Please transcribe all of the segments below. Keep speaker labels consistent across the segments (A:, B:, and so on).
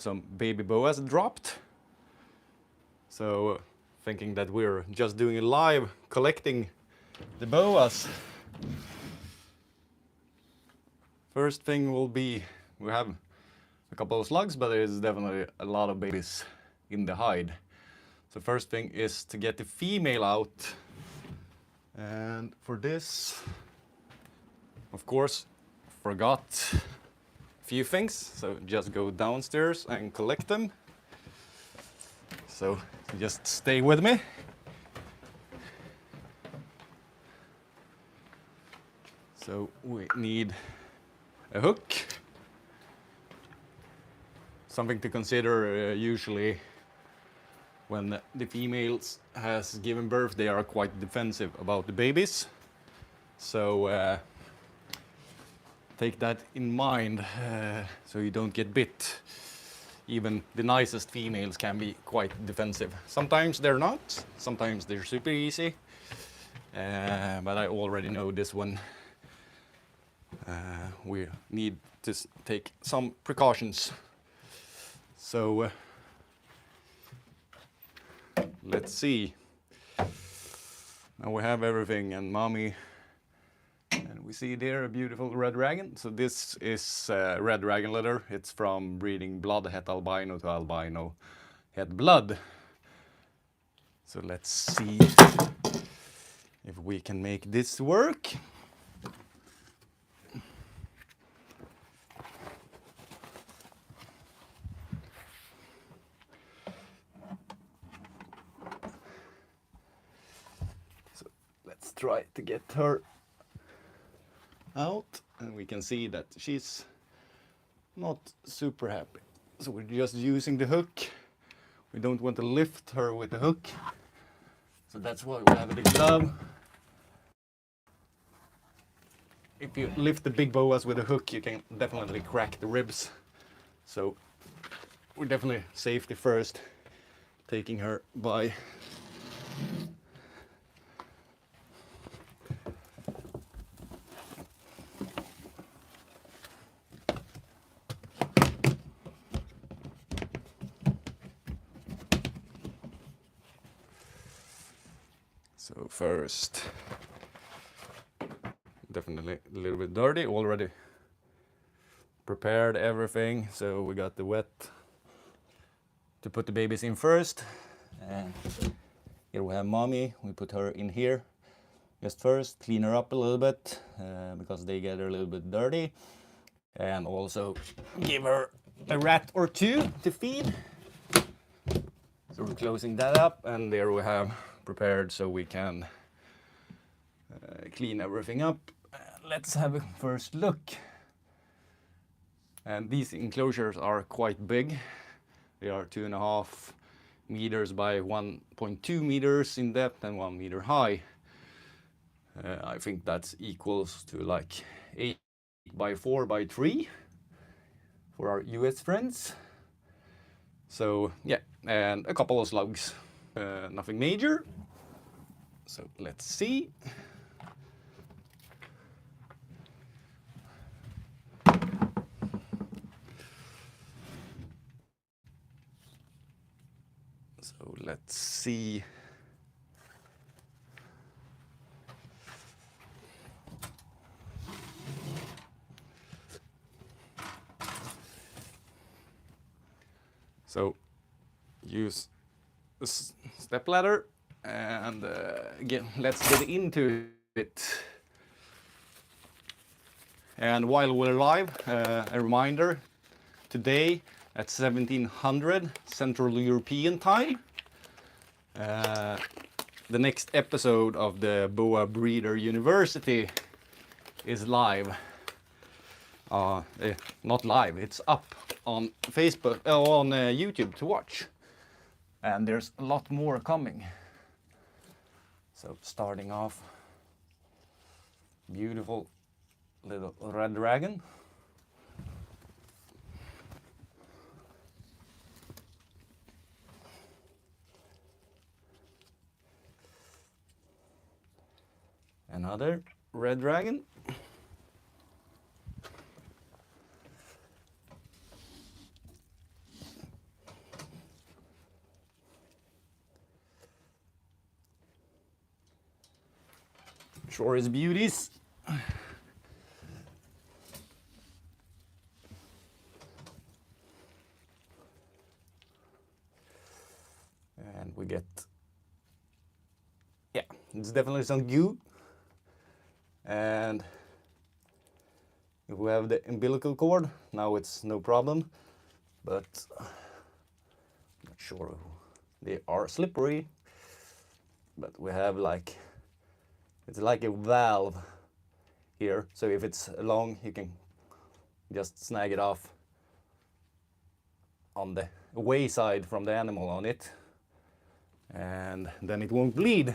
A: some baby boas dropped. So thinking that we're just doing a live collecting the boas. First thing will be, we have a couple of slugs, but there is definitely a lot of babies in the hide. So first thing is to get the female out. And for this, of course, forgot a few things. So just go downstairs and collect them. So just stay with me. So we need a hook. Something to consider usually when the females has given birth, they are quite defensive about the babies. So take that in mind so you don't get bit. Even the nicest females can be quite defensive. Sometimes they're not, sometimes they're super easy. But I already know this one. We need to take some precautions. So let's see. Now we have everything, and mommy, and we see there a beautiful red dragon. So this is red dragon litter. It's from breeding blood het albino to albino het blood. So let's see if we can make this work. Try to get her out, and we can see that she's not super happy. So we're just using the hook. We don't want to lift her with the hook. So that's why we have the glove. If you lift the big boas with a hook, you can definitely crack the ribs. So we're definitely safety first, taking her by So first, definitely a little bit dirty, already prepared everything. So we got the wet to put the babies in first. And here we have mommy, we put her in here. Just first, clean her up a little bit because they get a little bit dirty. And also give her a rat or two to feed. So we're closing that up, and there we have prepared so we can clean everything up. Let's have a first look. And these enclosures are quite big. They are 2.5 meters by 1.2 meters in depth and 1 meter high. I think that's equals to like 8 by 4 by 3 for our US friends. So yeah, and a couple of slugs. Nothing major. So let's see. So let's see. So use a step ladder and let's get into it. And while we're live, a reminder, today at 1700 Central European time, the next episode of the Boa Breeder University is live. Not live, it's up on Facebook, on YouTube to watch. And there's a lot more coming. So starting off, beautiful little red dragon. Another red dragon. for his beauties. And we get, yeah, it's definitely some goo. And if we have the umbilical cord, now it's no problem. But I'm not sure, they are slippery. But we have like, it's like a valve here. So if it's long, you can just snag it off on the away side from the animal on it. And then it won't bleed.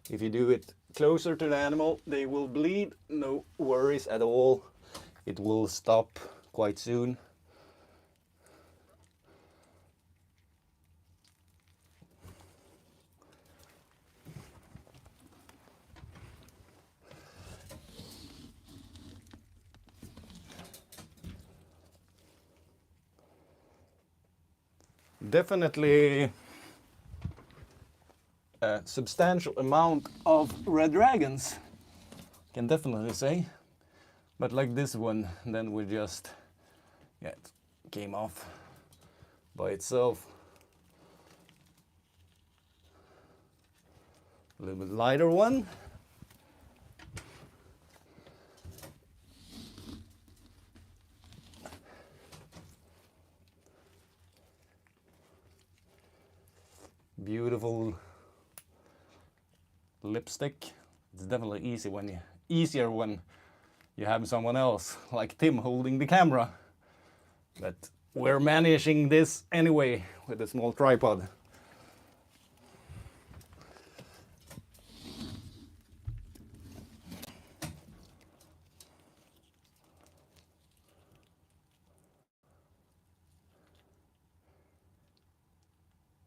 A: If you do it closer to the animal, they will bleed. No worries at all. It will stop quite soon. Definitely a substantial amount of red dragons, can definitely say. But like this one, then we just, yeah, it came off by itself. A little bit lighter one. Beautiful lipstick. It's definitely easier when you have someone else like Tim holding the camera. But we're managing this anyway with a small tripod.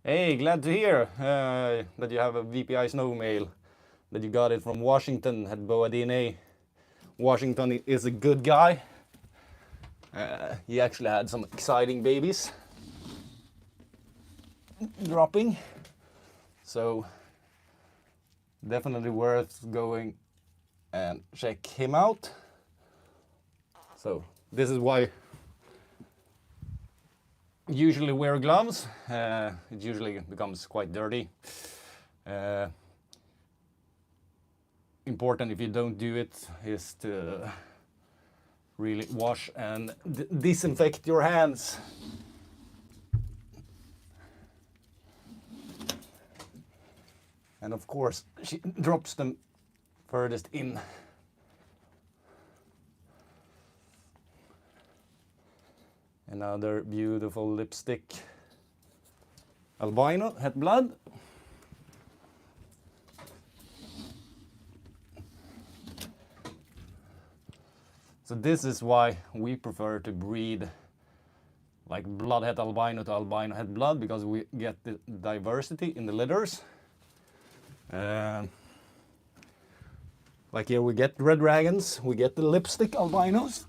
A: Hey, glad to hear that you have a VPI snow male, that you got it from Washington at Boa DNA. Washington is a good guy. He actually had some exciting babies dropping, so definitely worth going and check him out. So this is why usually wear gloves. It usually becomes quite dirty. Important if you don't do it is to really wash and disinfect your hands. And of course, she drops them furthest in. Another beautiful lipstick. Albino, het blood. So this is why we prefer to breed like bloodhead albino to albino het blood, because we get the diversity in the litters. Like here we get red dragons, we get the lipstick albinos.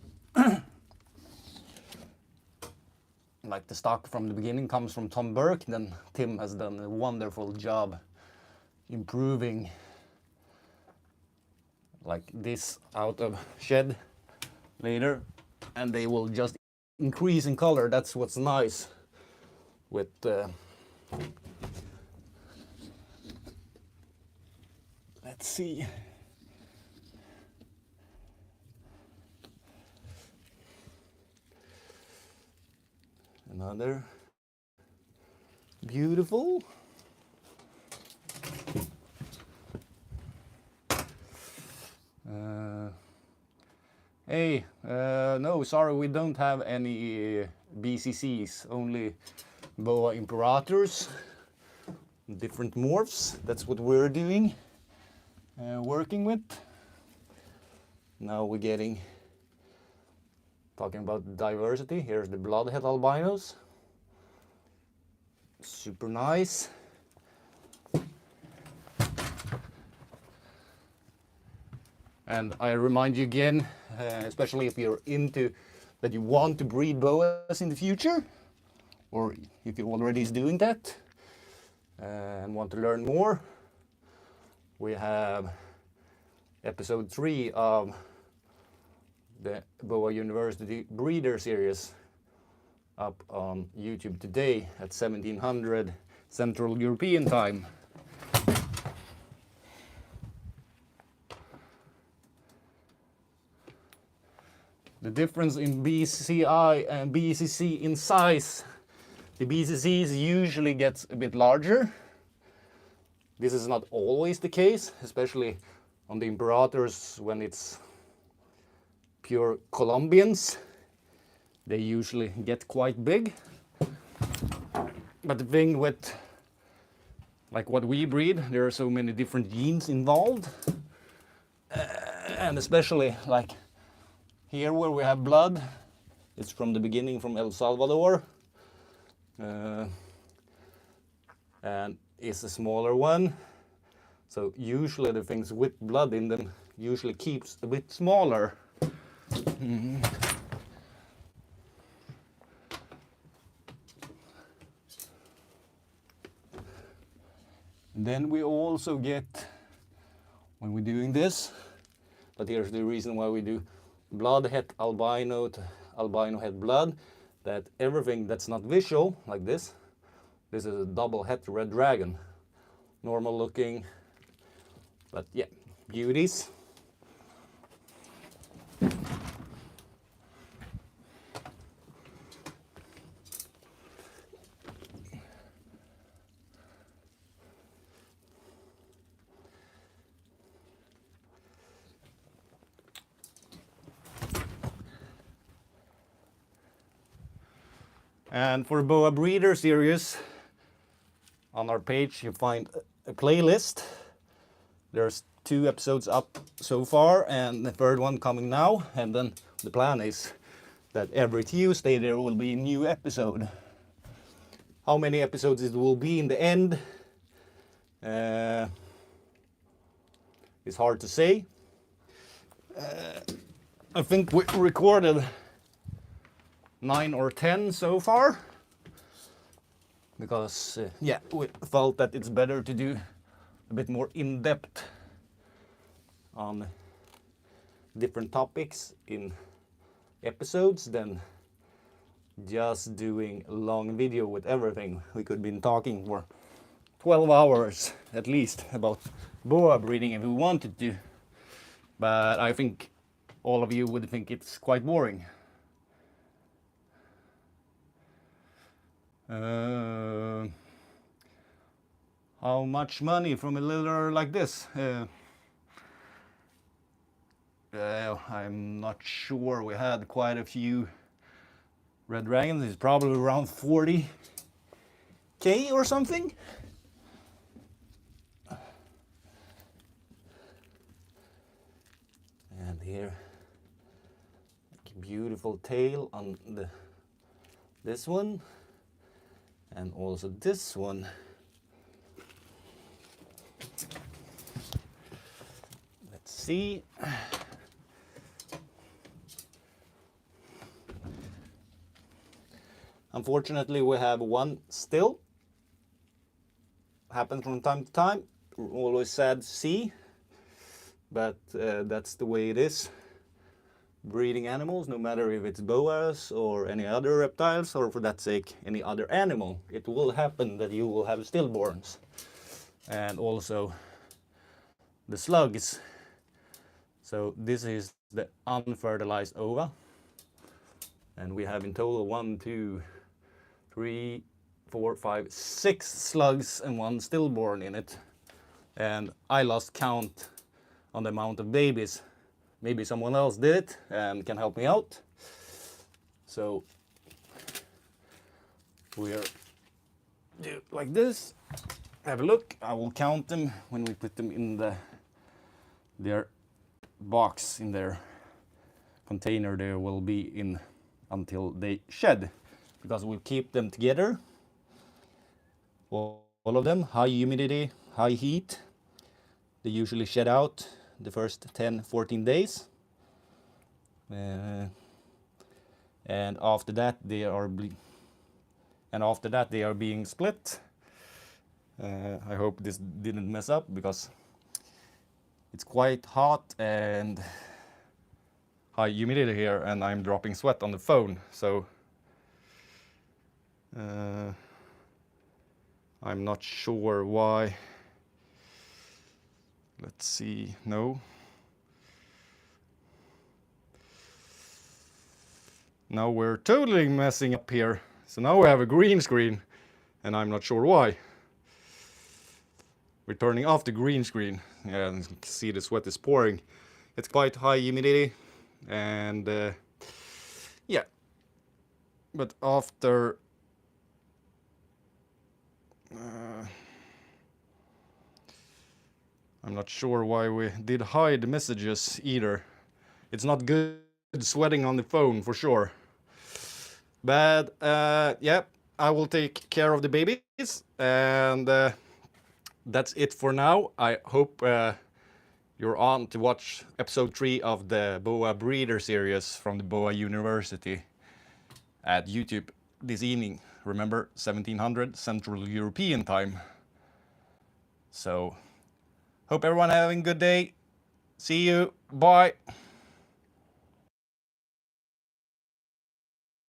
A: Like the stock from the beginning comes from Tom Burke, then Tim has done a wonderful job improving like this out of shed later, and they will just increase in color. That's what's nice with let's see. Another beautiful. Hey, no, sorry, we don't have any BCCs, only boa imperators, different morphs. That's what we're doing, working with. Now we're talking about diversity. Here's the bloodhead albinos. Super nice. And I remind you again, especially if you're into that you want to breed boas in the future, or if you already is doing that and want to learn more, we have episode 3 of the Boa University Breeder Series up on YouTube today at 1700 Central European time. The difference in BCI and BCC in size. The BCCs usually get a bit larger. This is not always the case, especially on the Imperators when it's pure Colombians. They usually get quite big. But the thing with like what we breed, there are so many different genes involved. And especially like here where we have blood, it's from the beginning from El Salvador. And it's a smaller one. So usually the things with blood in them usually keeps a bit smaller. Then we also get, when we're doing this, but here's the reason why we do blood het albino to albino het blood, that everything that's not visual, like this is a double het red dragon. Normal looking, but yeah, beauties. And for Boa Breeder Series, on our page you find a playlist. There's 2 episodes up so far and the 3rd one coming now. And then the plan is that every Tuesday there will be a new episode. How many episodes it will be in the end is hard to say. I think we recorded 9 or 10 so far, because yeah, we felt that it's better to do a bit more in-depth on different topics in episodes than just doing a long video with everything. We could be talking for 12 hours at least about boa breeding if we wanted to, but I think all of you would think it's quite boring. How much money from a litter like this? I'm not sure. We had quite a few red dragons. It's probably around 40k or something. And here, beautiful tail on this one. And also this one. Let's see. Unfortunately, we have one still. Happens from time to time. Always sad to see, but that's the way it is. Breeding animals, no matter if it's boas or any other reptiles, or for that sake any other animal, it will happen that you will have stillborns. And also the slugs. So this is the unfertilized ova, and we have in total 1, 2, 3, 4, 5, 6 slugs and 1 stillborn in it. And I lost count on the amount of babies. Maybe someone else did it and can help me out. So we're do like this. Have a look. I will count them when we put them in their box, in their container. There will be in until they shed, because we'll keep them together. All of them, high humidity, high heat. They usually shed out the first 10-14 days, and after that they are being split. I hope this didn't mess up, because It's quite hot and high humidity here, and I'm dropping sweat on the phone, so I'm not sure why. Let's see. No. Now we're totally messing up here. So now we have a green screen, and I'm not sure why. We're turning off the green screen, and you can see the sweat is pouring. It's quite high humidity, and yeah. But after I'm not sure why we did hide messages either. It's not good sweating on the phone for sure. But yeah, I will take care of the babies, and that's it for now. I hope you're on to watch episode 3 of the Boa Breeder series from the Boa University at YouTube this evening. Remember, 1700 Central European time. So, hope everyone having a good day. See you. Bye.